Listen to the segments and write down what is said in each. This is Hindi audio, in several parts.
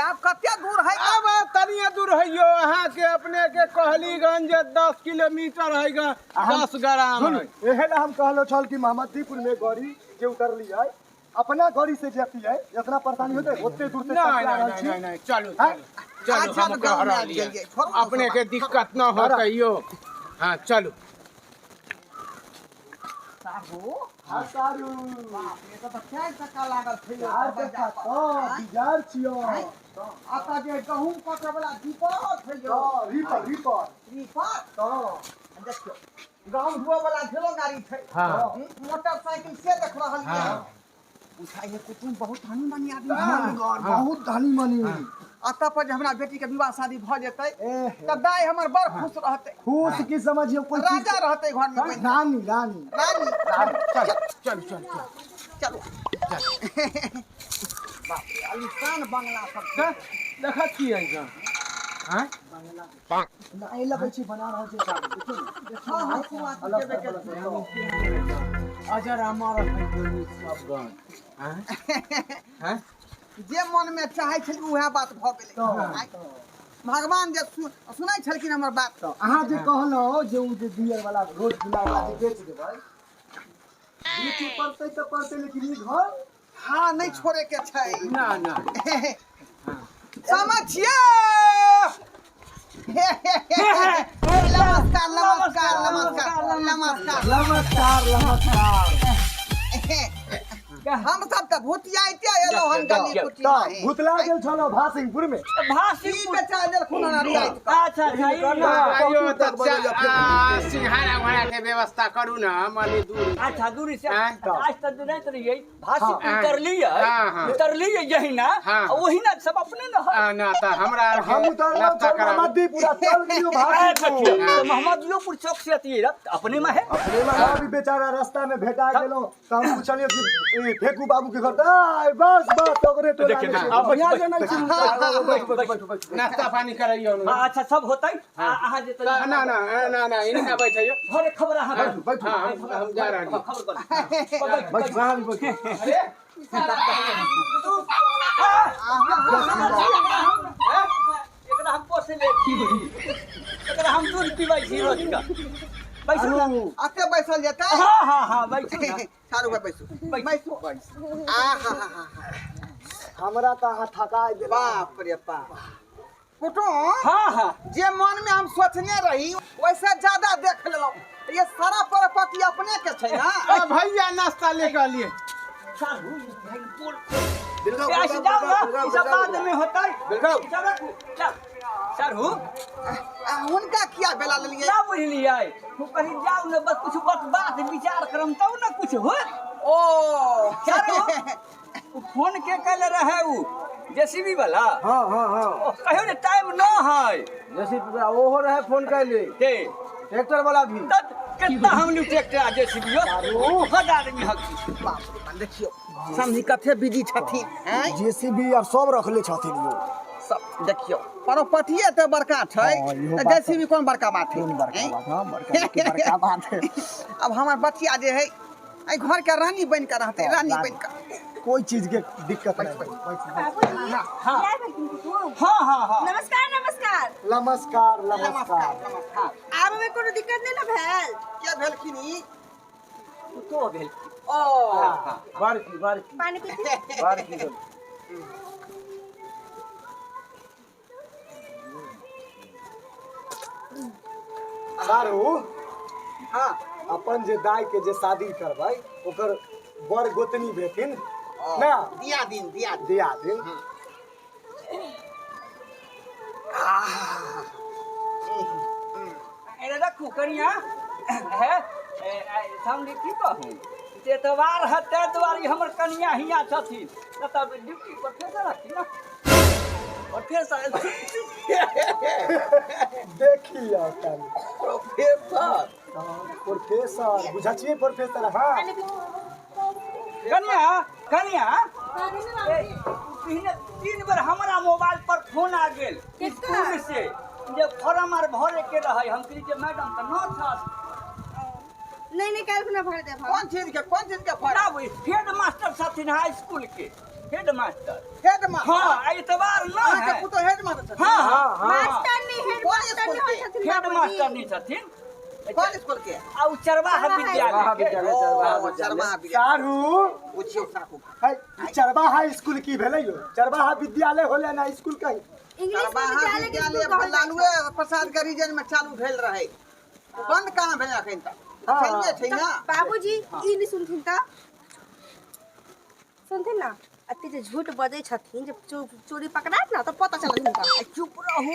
आप कते दूर है? अब तनिए दूर है यो अहाँ के अपने के कहलीगंज 10 किलोमीटर है 10 ग्राम है। एहे ला हम कहलो छल कि मोहम्मदीपुर में गाड़ी जे उतरली है अपना गाड़ी से जेती है इतना परेशानी होते ओते दूर से नहीं चलो चलो हम कहरा लिए अपने के दिक्कत न हो कहियो। हाँ चलो साहू हां सारू बाप रे तो 4 टका लागल थे यार देखा तो बिजार छियो आता जे गहूम कटे वाला दीपक थे तो रीपर तो देखियो गांव हुआ वाला ढेलो गाड़ी थे। मोटरसाइकिल से देख रहल है उठाई है कुटुम बहुत धनी मनी आदमी बहुत धनी मनी आता पर हमरा बेटी के विवाह शादी भ जेतै तब दाई हमर बड़ खुश रहते। खुश की समझियो कोई राजा रहते घर में रानी चल चलो बाप रे आलिशान बंगला सब देखा की है का हां ना ए लगे छी बना रहल छै साहब देखियो हां हां देबे के अजर हमारा कोई सब गन हां जे मन में चाहे छल उहे बात भ गेलै। भगवान जे सुनै छलखिन हमर बात तो अहाँ जे कहलो जे उ जे बियर वाला रोज गुला वाला जे बेच देबै ये पड़तै तो पड़तै लेकिन ई घर हाँ नहीं छोड़े के छै ना समझिए। नमस्कार हम सब त भूतियाइते एलो हन गली कुटिया है भूतला गेल छलो भासिंगपुर में ई बेचा देल खुना ना रात का। अच्छा आयो त सिंहारा घोड़ा के व्यवस्था करू ना माली दूर अच्छा दूरी से आज तक नहीं तो रही भाषी हाँ। उतर ली यही ना हाँ। वही ना सब अपने ना ना त हमरा हम उतरलो मोहम्मदीपुर चल दियो भासिंगपुर तो मोहम्मदीपुर चौक से आती है अपने में है अपने में अभी बेचारा रास्ता में भेटा गेलो त हम पूछलियो कि फेकू बाबू के घर त बस ओकरे तो अब बढ़िया जे नहीं छी नाश्ता पानी करइयो अच्छा सब होता है आहा जे ना इनका बैठियो घरे खबर आहा बैठो हम जा रहे हैं खबर कर बैठ वहां भी बैठ अरे एकरा हम पोसे ले एकरा हम दूध पीबै छी रोज का बैसू आते बैसल जेता हां बैसू सारू भाई बैसू हमरा त हाथ थका दे बाप रे बाप कुटो हां जे मन में हम सोचने रही वैसे ज्यादा देख लेलो ये सारा प्रॉपर्टी अपने के छै ना। भैया नाश्ता लेकर लिए सारू भाई बोल ऐसे जाओ ना इस बाद में होता है सारू उनका किया बेला ले लिए ना बुझलिए तू कहीं जाओ ना बस कुछ बात विचार करम तब ना कुछ हो ओ सारू फोन के कल रहे उ जेसीबी वाला हां कहियो ने टाइम न है जैसे ओहो रहे फोन कैले के ट्रैक्टर वाला भी तब कितना हम न्यू ट्रैक्टर जेसीबी हजार में हक बाप रे बाप देखियो समझी कथे बिजी छथिन हैं जेसीबी और सब रखले छथिन यो सब देखियो प्रॉपर्टी त बड़का छै त जेसीबी कोन बड़का बात है हां बड़का बात है अब हमार बच्चिया जे है आई घर के रानी बन के रहते रानी बन के कोई चीज के दिक्कत नहीं हां नमस्कार नमस्कार आब में कोनो दिक्कत नहीं ना भेल क्या भेलखिनी तो भेल ओ बारकी पानी पीती बारकी सारू हां अपन जे दाई के जे शादी करबै ओकर बड़ गोतनी भेथिन ना दिया दिन दिया दिन अरे रखू कनिया है सामने की कहूं एतवार हते द्वारी हमर कनिया हिया छथिन तब ड्यूटी प्रोफेसर हथिन ना प्रोफेसर देखिए प्रोफेसर प्रोफेसर बुझा छिए प्रोफेसर हां कनिया तीन बार हमारा मोबाइल पर फोन आ गेल स्कूल से जे फॉर्म आर भरे के रहे हम कही जे मैडम त न था नहीं कल खुना भर दे कौन चीज के ना हेड मास्टर छथिन हाई स्कूल के हेड मास्टर हेड मास्टर हाँ एतबार ना अहाँ है के पुतो हेड मास्टर हाँ हाँ मास्टर नहीं हेड मास्टर नहीं होय छथिन हेड बाबूजी। मास्टर नहीं छथिन कौन स्कूल के आ उ चरवाहा विद्यालय के चरवाहा सारू पूछियो साकू है चरवाहा स्कूल की भेलै यो चरवाहा विद्यालय होले ना स्कूल कहीं इंग्लिश चरवाहा विद्यालय के विद्यालय स्कूल कहल जाइ लालुए प्रसाद के रीजन में चालू भेल रहे बंद कहाँ भेल अखन तक छैहे छै छै। ना बाबूजी ई नहीं सुनथिन त सुनथिन ना अते जे झूठ बजै छथिन जे चोरी पकड़ात ना तो पता चलत हिनका चुप रहू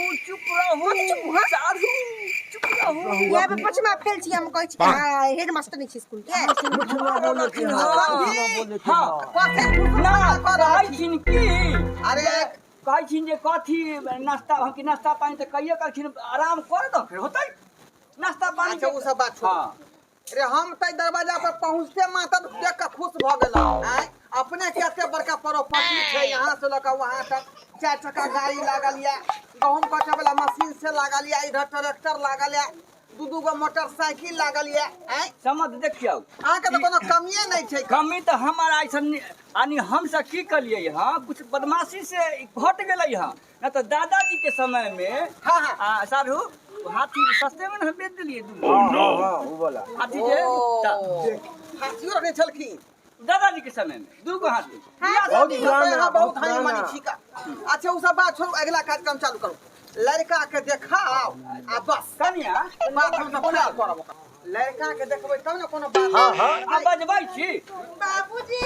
साधु चुप रहू यहाँ पे पछमा फेल छी हम कहै छी हां हेड मास्टर नहीं छी स्कूल के हाँ ना कहै छिन की अरे कहै छिन जे कथी नाश्ता हम की नाश्ता पानी त कहियो कहथिन आराम कर दो फिर होतै नाश्ता पानी अच्छा वो सब बात छोड़ हाँ अरे हम तै दरवाजा पर पहुँचते मात्र देख के खुश भ गेलहुँ आय अपने के एते बड़का प्रॉपर्टी छै यहाँ से लऽ वहाँ तक 4 चक्का गाड़ी लागल या गहूम काटे वाला मशीन से लागल या इधर ट्रैक्टर लागल या दू गो मोटरसाइकिल लागल या आय समझ देखियो अहाँ के तो कोनो कमिये नहीं छै कमी तो हमारा ऐसन यानी हम सब की करिए हाँ कुछ बदमाशी से घट गेलै हाँ न तो दादाजी के समय में हाँ हाँ साधु हाथी सस्ते में हम बेच दिलिए वो बोला हाथी जे हाथियो रखने छलखिन दादाजी के समय में 2 गो हाथी बहुत हानि मानी ठीक है अच्छा वो सब बात छोड़ो अगला कार्यक्रम चालू करो लड़का के देखाओ आ बस कनिया बात हम सब पूरा करब लड़का के देखबै तब ने कोनो बात आ बजबै छी बाबूजी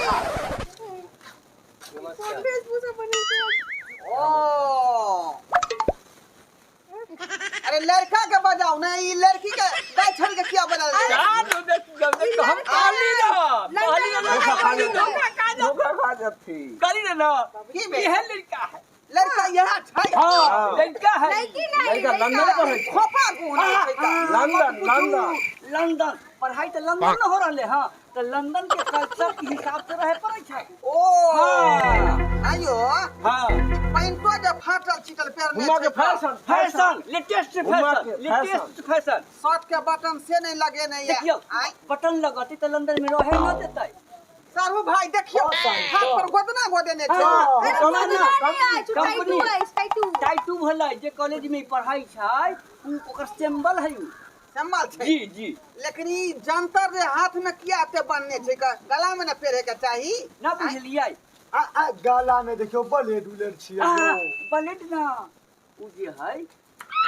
कौन वेशभूषा बने थे ओ अरे लड़का के बजाओ ना ई लड़की के गाय छोड़ के किया बना साधु देख हम काली ना करी ना की बे? यह लड़का है लड़का यहाँ छै हाँ लड़का है लड़की नहीं लंदन पर है खोपा गुना छै का लंदन पढ़ाई तो लंदन में हो रहा हाँ तो लंदन के कल्चर के हिसाब से रहे पड़े छै ओ हाँ। आयो हाँ पैंटो जे फाटल छिटल पैर में छै फैशन लेटेस्ट फैशन शर्ट के बटन से नहीं लगे नहीं देखियो आय बटन लगती तो लंदन में रहे न देते सारू भाई देखियो हाथ पर गोदना गोदेने छै अरे कंपनी कंपनी टाइटू टाइटू भले जे कॉलेज में पढ़ाई छै ओकर सिंबल है संभाल छै जी जी लेकिन ई जंतर जे हाथ में किया ते बनने छै का गला में न पहरे के चाही ना बुझलिए गाला में देखियो ब्लेड उलेड छियै ब्लेड ना उ जे है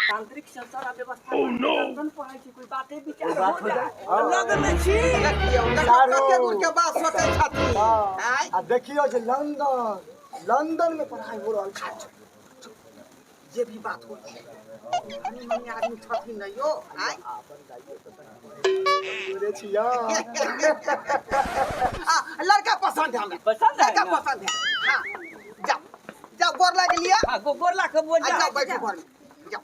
तांत्रिक संसार आ व्यवस्था लंदन पढ़ाई छै कोई बाते विचार हो जाए लगन छी देखियो कते दूर के बात सोचे छथिन आय आ देखियो जे लंदन में पढ़ाई हो रहल छै जे भी बात हो आदमी मनी आदमी छथिन न यो आय रे छिया लड़का पसंद है हमें पसंद है लड़का ना? पसंद है हां जाओ गोर लाग लिया हां गोरला के बोल जा जाओ बैठो घर में जाओ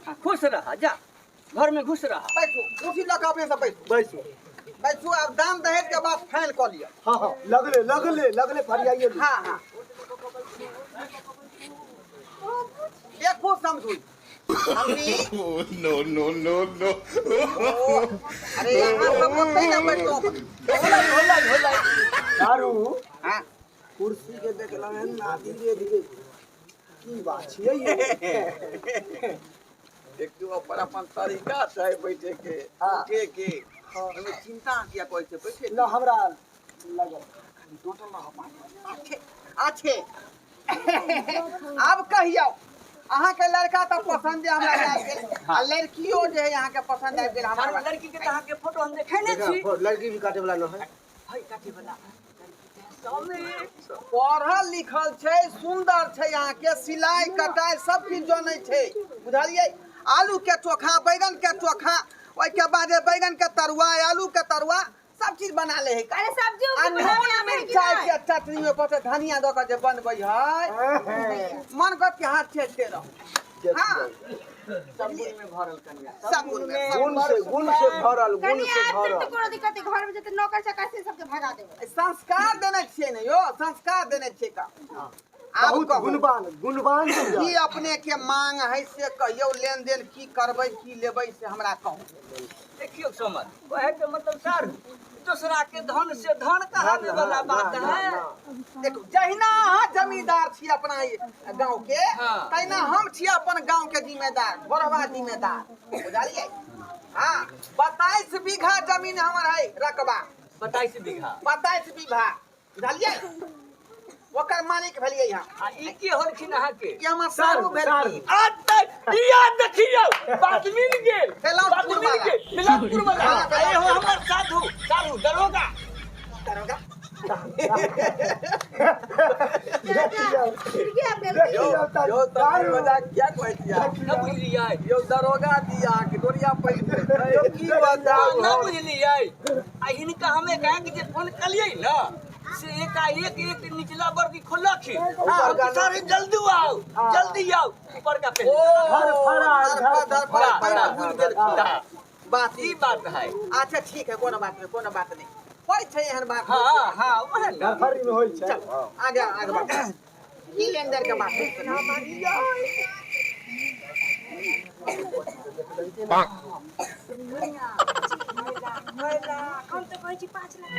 हाँ, खुश रह जा घर में खुश रह बैठो कुर्सी लगा अपने सब बैठो बैसो बैठो अब दाम दहेज के बाद फाइल कर लिया हाँ लगले फरियाइए हाँ हाँ देखो समझू no. अरे यहाँ सब होते ना बैठो होला दारू हाँ कुर्सी के देखला है ना धीरे की बात छियै ये देखियो अपन तरीका छै बैठे के उठे के हमें चिंता किया कोई से बैठे ना हमरा लगल टोटल ना हो अच्छे अब कहियो अहाँ के लड़का तो पसंद है हमरा आबि गेल आ लड़कियो जे है यहाँ के पसंद आबि गेल हमार हमरा लड़की के तहाँ के फोटो हम देखेने छी लड़की भी काटे वाला न है हई काटे वाला पढ़ल लिखल छै सुंदर छै यहाँ के सिलाई कटाई सब चीज जानै छै बुझलियै आलू के चोखा बैगन के चोखा ओइ के बाद बैगन के तरुआ आलू के तरुआ सब चीज बना ले है अरे सब्जी आ नून मिरचाई के चटनी में पते धनिया दो के जे बनबै है मन कर के हाथ छेड़ते रहो हां सब में भरल कनिया सब में गुण से भरल कनिया तो कोनो दिक्कत है घर में जते नौकर चाकर से सबके भगा देबे संस्कार देने छियै ने यो संस्कार देने छियै का आब बहुत कहू गुणवान की अपने के मांग है से कहियो लेन देन की करबै की लेबै से हमरा कहू। देखियो समझ वह के मतलब सर दूसरा के धन से धन कहावे वाला बात है। देखो जहिना अहाँ जमींदार छी अपना गांव के तहिना हम छी अपन गांव के जिम्मेदार बड़वा जिम्मेदार बुझलियै। हाँ 22 बीघा जमीन हमर है रकबा 22 बीघा 22 बीघा बुझलियै ओकर मालिक भेलियै हम। आ ई के होलखिन अहाँ के कि हमर सारू भेलखिन दिया देखियो बात मिल गेल बेलापुर वाला बिलासपुर वाला ए हो हमर साधु साधु दरोगा दरोगा यो तारी मजाक क्या कहै छियै न बुझलियै यो दरोगा दिया कि गोरिया पैसे यो की बताऊ न बुझलियै आ हिनका हमे कहे कि जे फोन कलियै न से एकाएक एक निचला वर्दी खोलखिन सर जल्दी आओ ऊपर का पे बात ई बात है। अच्छा ठीक है कोनो बात नहीं होय छै एहन बात। हाँ हाँ वह न फरी में होई छै। चल आगे बात की लेन देन के बात हम तो कहै छी 5 लाख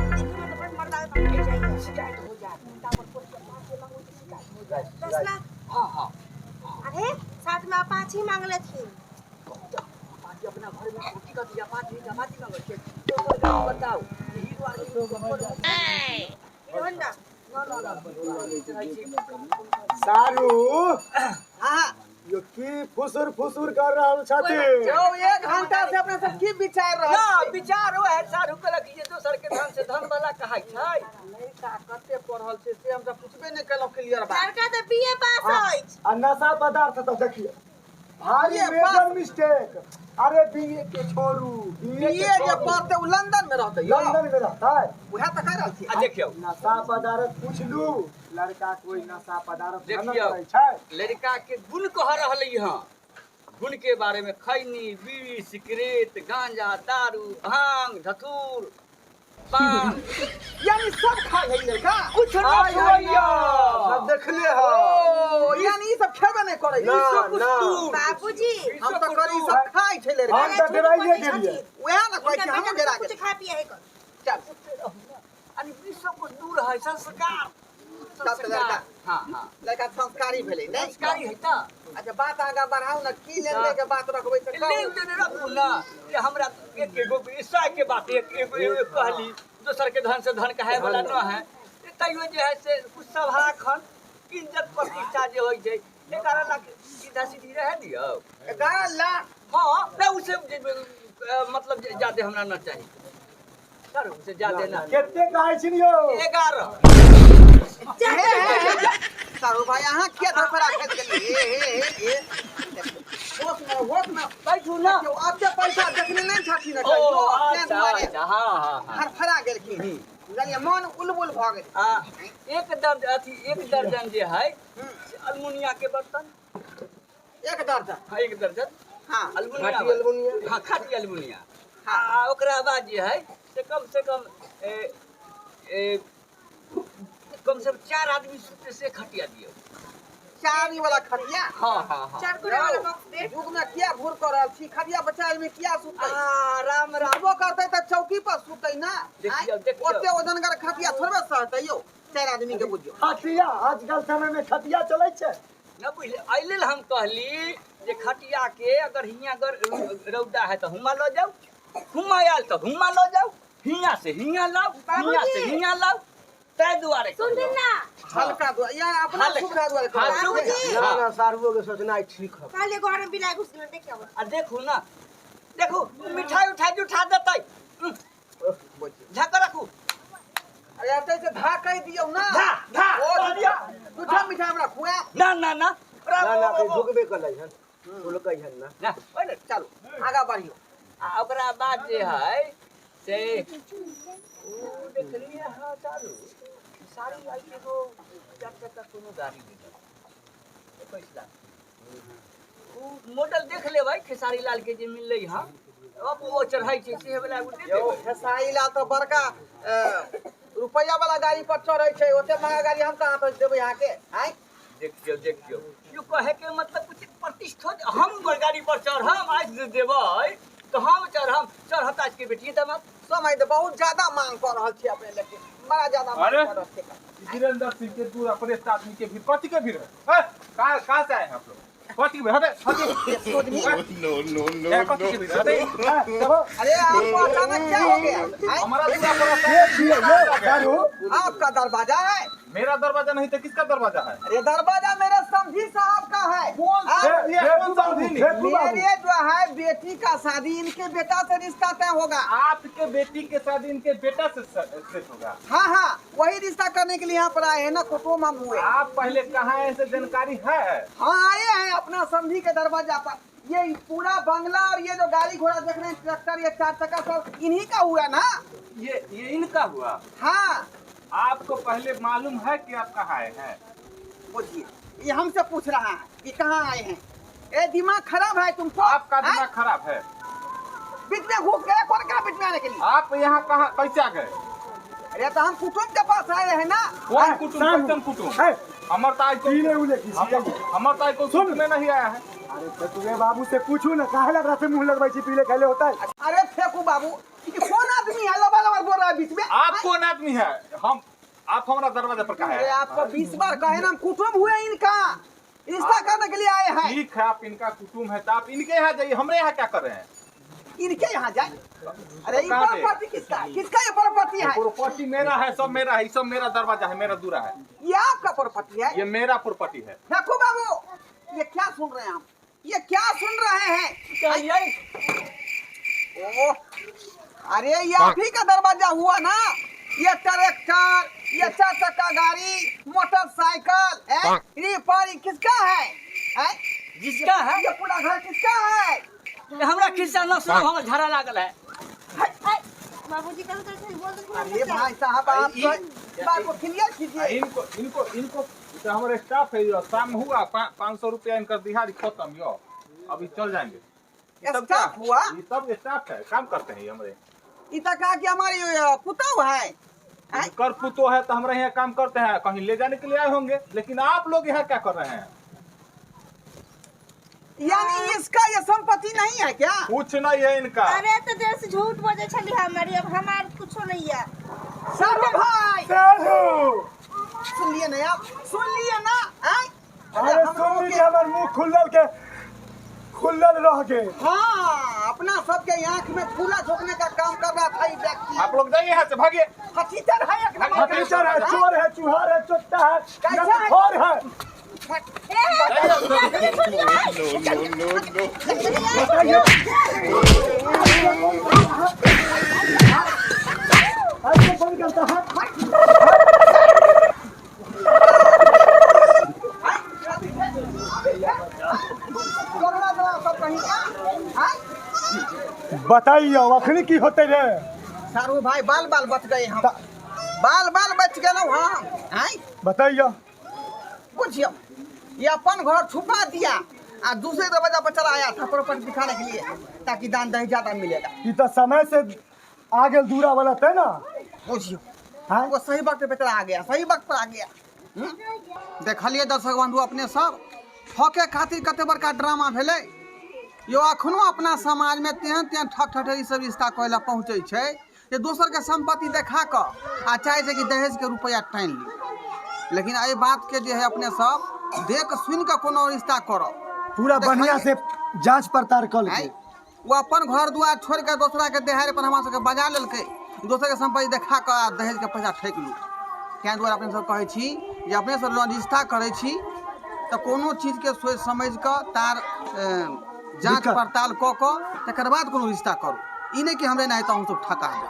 देखियो तो बड़ मर्दा के जाई शिकायत हो जाए टावर पर 5 लाख हो शिकायत हो जाए 10 लाख। हाँ अरे साथ में अपाची मांग लेथिन पार्टी अपना घर में छोटी का दिया पार्टी मांगे थे तो गाँव बताओ हीरो आदमी होंडा सारू हां यो की फुसुर कर रहल छथि। जो 1 घंटा से अपने सब की विचार रहल ना विचार हो है सारू के लगी दोसर के धन से धन वाला कहाई छै लड़का कते पढ़ल छै से हम सब पूछबे नहीं केलौ क्लियर बात। लड़का तो बीए पास होइछ आ नशा पदार्थ तो देखिए भारी मेजर मिस्टेक। अरे बीए के छोड़ू बीए जे पढ़ते उ लंदन में रहते यो लंदन में रहता है। उहे त कह रहल छी। आ देखियो नशा पदार्थ पूछ लू लड़का कोई नशा पदार्थ नहीं देखियो करे छै। लड़का के गुण कह रहलै हां गुण के बारे में खैनी बीड़ी सिगरेट गांजा दारू भांग धतूर पान यानी सब खा है लड़का कुछ ना छोड़ियो सब देखले हो ओ यानी ई सब खेबे नहीं करे ना, सब ना। बाबूजी हम तो करी सब खाई छै लड़का हम तो डराइए गेलिए। उहे ना कहै छी हम डरा कुछ गेल खा पिए है कर चल अनि विश्व को दूर है संस्कार सब लड़का हां लड़का संस्कारी भेलै नहीं संस्कारी है त अच्छा बात आगा बढ़ाऊ ना की लेन देन के बात रखबै त लेन देन रखू ना कि हमरा एक एगो ईसा के बात एक कहली दोसर के धन से धन कहे वाला न है तैयो जे है से कुछ सभा खन इज्जत प्रतिष्ठा जे होई छै 11 लाख सीधा सीधी रह दियो 11 लाख हां ना उसे मतलब ज्यादा हमरा न चाहिए सर उसे ज्यादा ना केते कहै छी यो 11 सारू भाई अहाँ के धरफड़ा खेत गेलिए होश में बैठू ना क्यों आपके पैसा देखने नहीं छथि ना ओ अपने दुआरे अच्छा हां धरफड़ा गेलखिन बुझलिए मन उलबुल भ गेल। एक दर्जन जे है अल्मुनिया के बर्तन एक दर्जन हाँ एक दर्जन हाँ अल्मुनिया हाँ खाटी अल्मुनिया हाँ ओकरा बाद जे है से कम से 4 आदमी सुते से खटिया दियो चारी वाला खटिया हाँ चार कुरा वाला बॉक्स दे युग में किया घूर कर रहल छी खटिया बच्चा में किया सुतै राम रहबो करतै त चौकी पर सुतै ना देखियो ओते वजनगर खटिया थोड़बे सहतै यो 4 आदमी के बुझियो खटिया आजकल समय में खटिया चलै छै न बुझले अइलेल हम कहली जे खटिया के अगर हियां अगर रौदा है तो हुमा लो जाओ हुमा आयल तो हुमा लो जाओ हियां से हियां लाओ हियां से हियां लाओ तै दुआरे सुन दिन ना हल्का दो या अपना सुविधा द्वारे हाँ, बाबूजी ना ना सारुओ के सोचना ठीक है। काले घर में बिलाई घुस गेल देखियो आ देखू ना देखू मिठाई उठाई उठा देतै झक रखू अरे ऐसे से धा कह दियो ना धा ओ दिया दूठा मिठाई हमरा खुआ ना ना ना ना कहीं भुगबे करै हन बोल कहि हन ना ना ओले चलो आगा बढ़ियो आ ओकरा बाद जे है से ओ देखलिए हां चालू सारी लाई के गो 4 चक्का कोनो गाड़ी मिलल 21 लाख ओ मॉडल देख ले भाई खेसारी लाल के जे मिललै हां अब वो चढ़ाई छै से वाला यो खेसारी लाल तो बड़का रुपया वाला गाड़ी पर चढ़े छे ओते महंगा गाड़ी हम कहां से देबै यहाँ के हैं देखियो यू कहे के मतलब कुछ प्रतिष्ठित हम गाड़ी पर चढ़म आज देबै तो हम चढ़त आज के बेटी दामाद समय तो बहुत ज्यादा मांग कर रहल छी अपने लेकिन बड़ा ज्यादा मांग अरे! कर रहल छी वीरेंद्र सिंह के दूर अपने आदमी के भी कथी के भी रहे कहाँ से आए हैं आप लोग कथी के हटे कथी के भी अरे आपको अचानक क्या हो गया हैं? हमारा दूरा पर आपका दरवाजा है मेरा दरवाजा नहीं तो किसका दरवाजा है अरे दरवाजा मेरे समझी साहब का है ये कौन सा अधीन? मेरे जो है बेटी का शादी इनके बेटा से रिश्ता तय होगा आपके बेटी के शादी इनके बेटा से सेट होगा हाँ वही रिश्ता करने के लिए यहाँ पर आए हैं ना कुटुम्ब हम हुए आप पहले कहाँ ऐसे जानकारी है हाँ आए हैं अपना समझी के दरवाजा पर ये पूरा बंगला और ये जो गाड़ी घोड़ा देख रहे हैं ट्रैक्टर ये 4 चक्का सब इन्हीं का हुआ ना ये इनका हुआ हाँ आपको पहले मालूम है कि आप कहाँ आए हैं पूछिए ये हमसे पूछ रहा है कि कहाँ आए हैं ए दिमाग खराब है तुमको आपका दिमाग खराब है बीच में घुस गए कौन कहा बीच में आने के लिए आप यहाँ कहाँ कैसे आ गए अरे तो हम कुटुम्ब के पास आए हैं ना कौन कुटुम्ब कैसन कुटुम्ब हमर ताई को हमर ताई को सुन में नहीं आया है अरे तुम्हें बाबू से पूछू ना काहे लग रहा से मुंह लगवाई छी पीले खाले होता है अरे फेंकू बाबू ये कौन आदमी है लबा लबा बोल रहा है बीच में आप कौन आदमी है आप हमारा दरवाजा पर कहाँ अरे है आपको 20 बार कहे ना हम कुटुम्ब हुए इनका रिश्ता करने के लिए आए हैं ठीक है आप इनका कुटुम्ब है तो आप इनके यहाँ जाइए हमरे यहाँ क्या कर रहे हैं इनके यहाँ जाए अरे ये कहाँ पे? प्रॉपर्टी किसका है किसका ये प्रॉपर्टी है प्रॉपर्टी मेरा है सब मेरा है सब मेरा दरवाजा है मेरा दूरा है ये आपका प्रॉपर्टी है ये मेरा प्रॉपर्टी है देखो बाबू ये क्या सुन रहे हैं आप ये क्या सुन रहे हैं चलिए ओ अरे ये आप ही का दरवाजा हुआ ना ये ट्रैक्टर ये 4 चक्का गाड़ी मोटरसाइकिल है ये पारी किसका है जिसका है ये पूरा घर किसका है हमरा खिस्सा न सुनो हमर झड़ा लागल है बाबूजी कल से बोल दो अरे भाई साहब आप बात को क्लियर कीजिए इनको तो हमारे स्टाफ है यो शाम हुआ 500 रुपया इनका दिहाड़ी खत्म यो अभी चल जाएंगे ये सब क्या? स्टाफ हुआ ये सब स्टाफ है काम करते हैं ये हमारे इतना कहा कि हमारी पुतौ है कर पुतो है तो हमारे यहाँ काम करते हैं कहीं ले जाने के लिए आए होंगे लेकिन आप लोग यहाँ क्या कर रहे हैं यानी इसका ये संपत्ति नहीं है क्या कुछ नहीं है इनका अरे तो देर से झूठ बोले छली हमारी अब हमार कुछ नहीं है साधु भाई सुन लिए ना आप सुन लिए ना अरे सुन लीजिए हमार मुंह खुलल रह गए हाँ अपना सबके आंख में फूला झोंकने का काम कर रहा था ये व्यक्ति आप लोग जाइए यहाँ से भागिए हकीकत है एक नंबर का। टीचर है चोर है चुहार है चोट्टा है कैसा है? और है ऐसे बंद करता है झगड़ा जरा सब कहीं का हैं? बताइए अखनी की होते रे सारू भाई बाल बाल बच गए हम बाल बाल बच गए हम हैं बताइए बुझियो ये अपन घर छुपा दिया और दूसरे दरवाजा पर चला आया था प्रॉपर्टी दिखाने के लिए ताकि दान दहेज ज्यादा मिलेगा ई तो समय से आगे दूरा वाला थे ना बुझियो हाँ वो सही वक्त पे चला आ गया सही वक्त पर आ गया देखलिए दर्शक बंधु अपने सब ठके खातिर कते बड़का ड्रामा भेले यो अखनो अपना समाज में तेहन ठक ठठेरी सब रिश्ता कहला पहुँचे छे जे दोसर के संपत्ति देखा कर आ चाहे छै कि दहेज के रुपया टाइन ली लेकिन एहि बात के जे है अपने सब देख सुन के कोनो रिश्ता करो पूरा बढ़िया से जांच पड़ताल कर हैं? के वो अपन घर दुआर छोड़ के दोसरा के देहारे पर हमरा सबके बजा लेलकै दोसर के संपत्ति देखा कर आ दहेज के पैसा ठेक लू तैं दुआरे अपने सब कहै छी जे अपने सब रिश्ता करै छी तो कोनो चीज के सोच समझ कऽ तार जांच दिक्कत। पड़ताल कऽ तकर बाद कोनो रिश्ता करू ई नहीं कि हमरे नहीं तो हम सब ठका देब